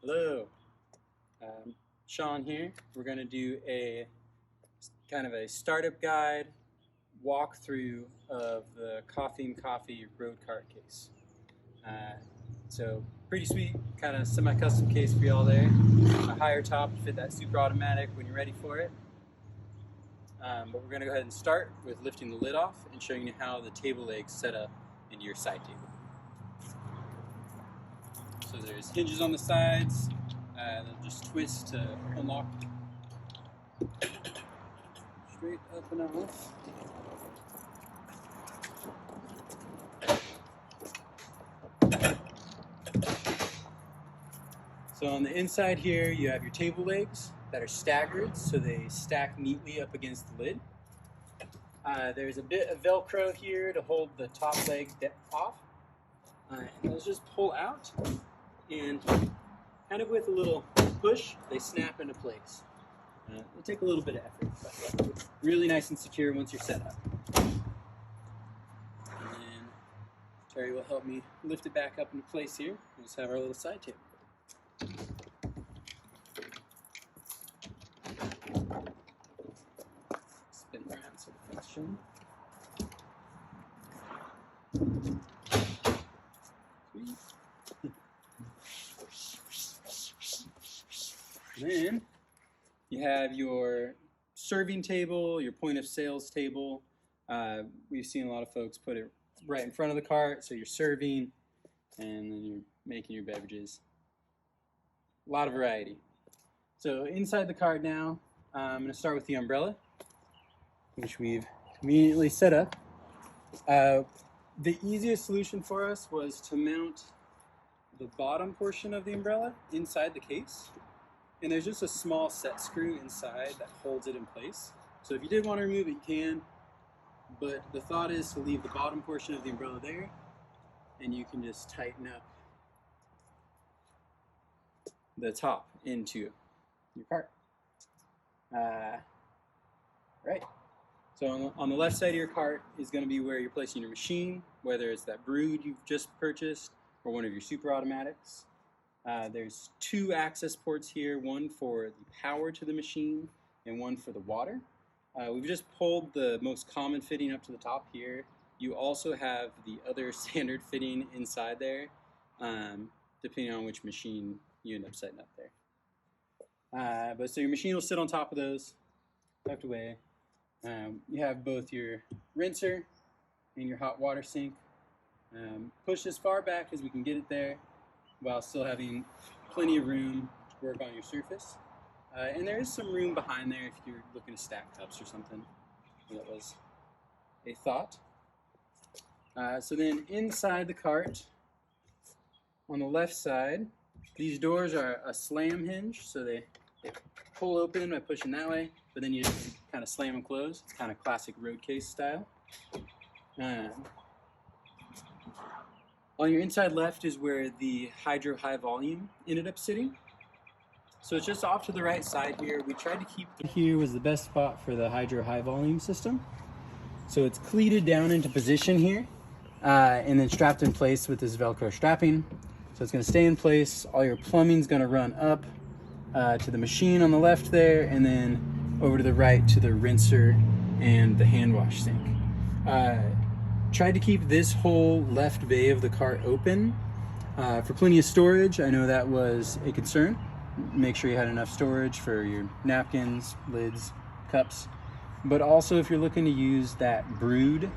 Hello, Sean here. We're going to do a kind of a startup guide walkthrough of the Coffein Coffee road cart case. So pretty sweet, kind of semi-custom case for y'all there. A higher top to fit that super automatic when you're ready for it. But we're going to go ahead and start with lifting the lid off and showing you how the table legs set up into your side table. So there's hinges on the sides. They'll just twist to unlock straight up and off. So on the inside here, you have your table legs that are staggered, so they stack neatly up against the lid. There's a bit of Velcro here to hold the top leg off. And those just pull out, and kind of with a little push, they snap into place. It'll take a little bit of effort, but it's really nice and secure once you're set up. And then Terry will help me lift it back up into place here. We'll just have our little side table. Spin around so the thing's shown. Then you have your serving table, your point of sales table. We've seen a lot of folks put it right in front of the cart, so you're serving and then you're making your beverages. A lot of variety. So inside the cart now, I'm going to start with the umbrella, which we've conveniently set up. The easiest solution for us was to mount the bottom portion of the umbrella inside the case. And there's just a small set screw inside that holds it in place. So if you did want to remove it, you can. But the thought is to leave the bottom portion of the umbrella there, and you can just tighten up the top into your cart. Right. So on the left side of your cart is going to be where you're placing your machine, whether it's that brewed you've just purchased or one of your super automatics. There's two access ports here, one for the power to the machine and one for the water. We've just pulled the most common fitting up to the top here. You also have the other standard fitting inside there, depending on which machine you end up setting up there. But so your machine will sit on top of those, tucked away. You have both your rinser and your hot water sink. Push as far back as we can get it there, while still having plenty of room to work on your surface. And there is some room behind there if you're looking to stack cups or something. That was a thought. So then inside the cart, on the left side, these doors are a slam hinge, so they pull open by pushing that way, but then you just kind of slam them closed. It's kind of classic road case style. On your inside left is where the hydro high volume ended up sitting. So it's just off to the right side here. We tried to keep here was the best spot for the hydro high volume system. So it's cleated down into position here and then strapped in place with this Velcro strapping. So it's going to stay in place. All your plumbing's going to run up to the machine on the left there, and then over to the right to the rinser and the hand wash sink. Tried to keep this whole left bay of the cart open for plenty of storage. I know that was a concern. Make sure you had enough storage for your napkins, lids, cups. But also if you're looking to use that brewed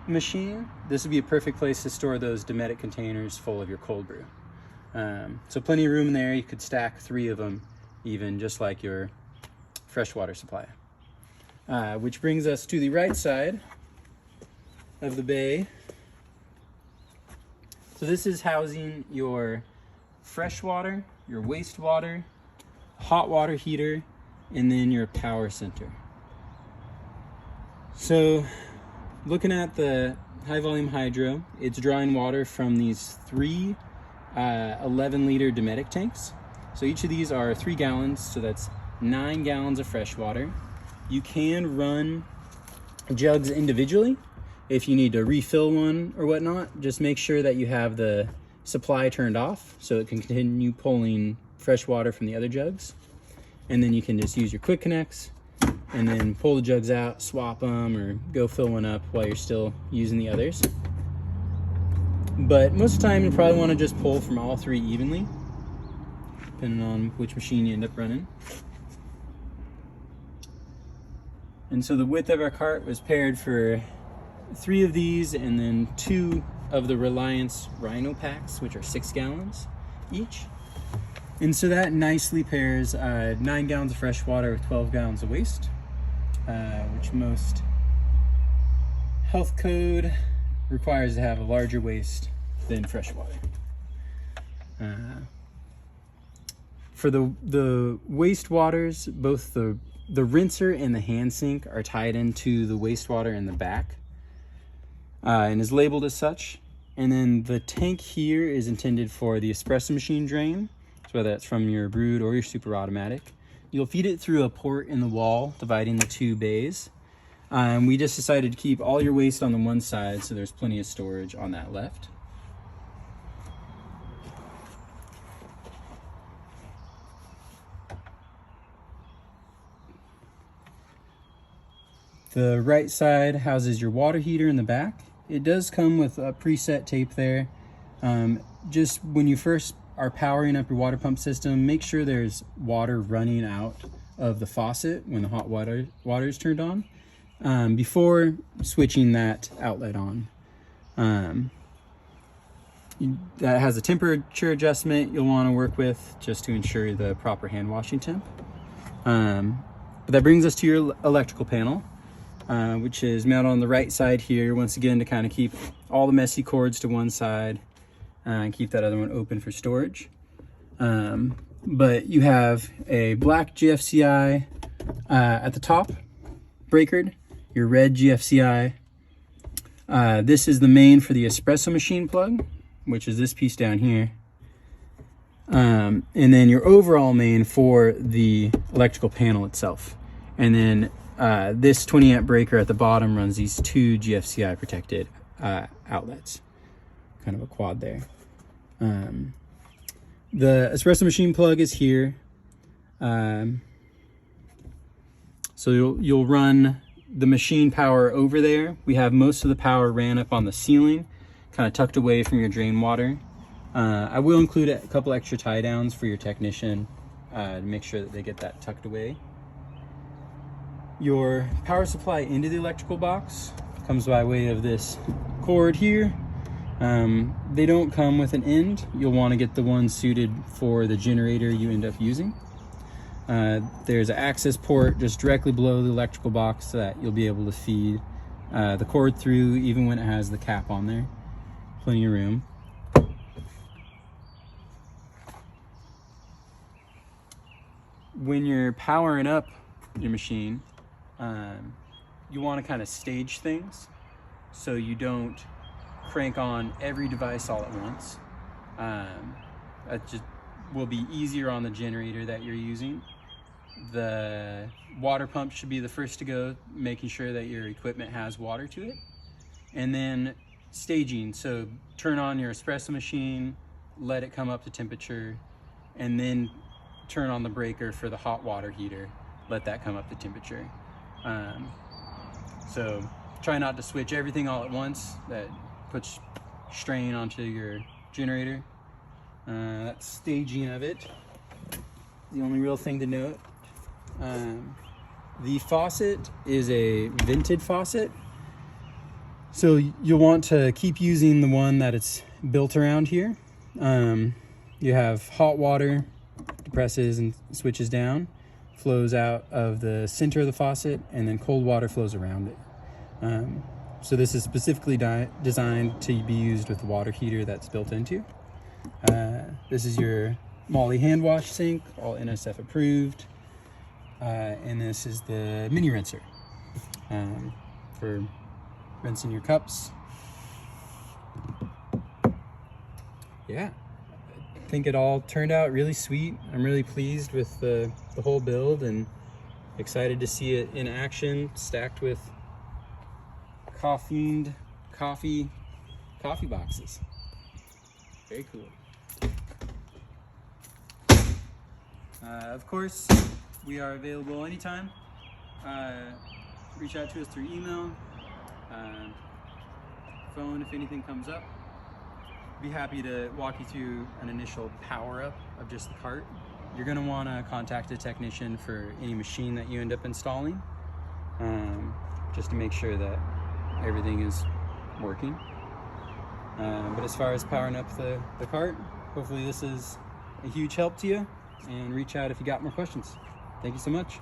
machine, this would be a perfect place to store those Dometic containers full of your cold brew. So plenty of room in there. You could stack 3 of them even, just like your freshwater supply. Which brings us to the right side of the bay. So this is housing your fresh water, your wastewater, hot water heater, and then your power center. So looking at the high volume hydro, it's drawing water from these 3 11-liter Dometic tanks. So each of these are 3 gallons, so that's 9 gallons of fresh water. You can run jugs individually if you need to refill one or whatnot. Just make sure that you have the supply turned off so it can continue pulling fresh water from the other jugs. And then you can just use your quick connects and then pull the jugs out, swap them, or go fill one up while you're still using the others. But most of the time you probably want to just pull from all three evenly, depending on which machine you end up running. And so the width of our cart was paired for 3 of these and then 2 of the Reliance Rhino packs, which are 6 gallons each. And so that nicely pairs 9 gallons of fresh water with 12 gallons of waste, which most health code requires to have a larger waste than fresh water. For the wastewaters, both the rinser and the hand sink are tied into the wastewater in the back and is labeled as such. And then the tank here is intended for the espresso machine drain, so whether that's from your brewed or your super automatic. You'll feed it through a port in the wall dividing the 2 bays. We just decided to keep all your waste on the one side, so there's plenty of storage on that left. The right side houses your water heater in the back. It does come with a preset tape there. Just when you first are powering up your water pump system, make sure there's water running out of the faucet when the hot water is turned on, before switching that outlet on. That has a temperature adjustment you'll want to work with just to ensure the proper hand washing temp. But that brings us to your electrical panel, which is mounted on the right side here, once again to kind of keep all the messy cords to one side and keep that other one open for storage. But you have a black GFCI at the top, breakered, your red GFCI. This is the main for the espresso machine plug, which is this piece down here. And then your overall main for the electrical panel itself. And then this 20 amp breaker at the bottom runs these 2 GFCI protected outlets, kind of a quad there. The espresso machine plug is here. So you'll run the machine power over there. We have most of the power ran up on the ceiling, kind of tucked away from your drain water. I will include a couple extra tie downs for your technician to make sure that they get that tucked away. Your power supply into the electrical box comes by way of this cord here. They don't come with an end. You'll want to get the one suited for the generator you end up using. There's an access port just directly below the electrical box that you'll be able to feed the cord through, even when it has the cap on there. Plenty of room. When you're powering up your machine, you want to kind of stage things so you don't crank on every device all at once. That just will be easier on the generator that you're using. The water pump should be the first to go, making sure that your equipment has water to it. And then staging, so turn on your espresso machine, let it come up to temperature, and then turn on the breaker for the hot water heater, let that come up to temperature. So try not to switch everything all at once. That puts strain onto your generator. That's staging of it. The only real thing to note. The faucet is a vented faucet. So you'll want to keep using the one that it's built around here. You have hot water, depresses and switches down, flows out of the center of the faucet, and then cold water flows around it. So this is specifically designed to be used with the water heater that's built into. This is your Molly hand wash sink, all NSF approved. And this is the mini rinser for rinsing your cups. Yeah, I think it all turned out really sweet. I'm really pleased with the whole build and excited to see it in action, stacked with Coffein coffee boxes. Very cool. Of course, we are available anytime. Reach out to us through email, phone if anything comes up. Be happy to walk you through an initial power up of just the cart. You're going to want to contact a technician for any machine that you end up installing, just to make sure that everything is working. But as far as powering up the cart, hopefully this is a huge help to you, and reach out if you got more questions. Thank you so much.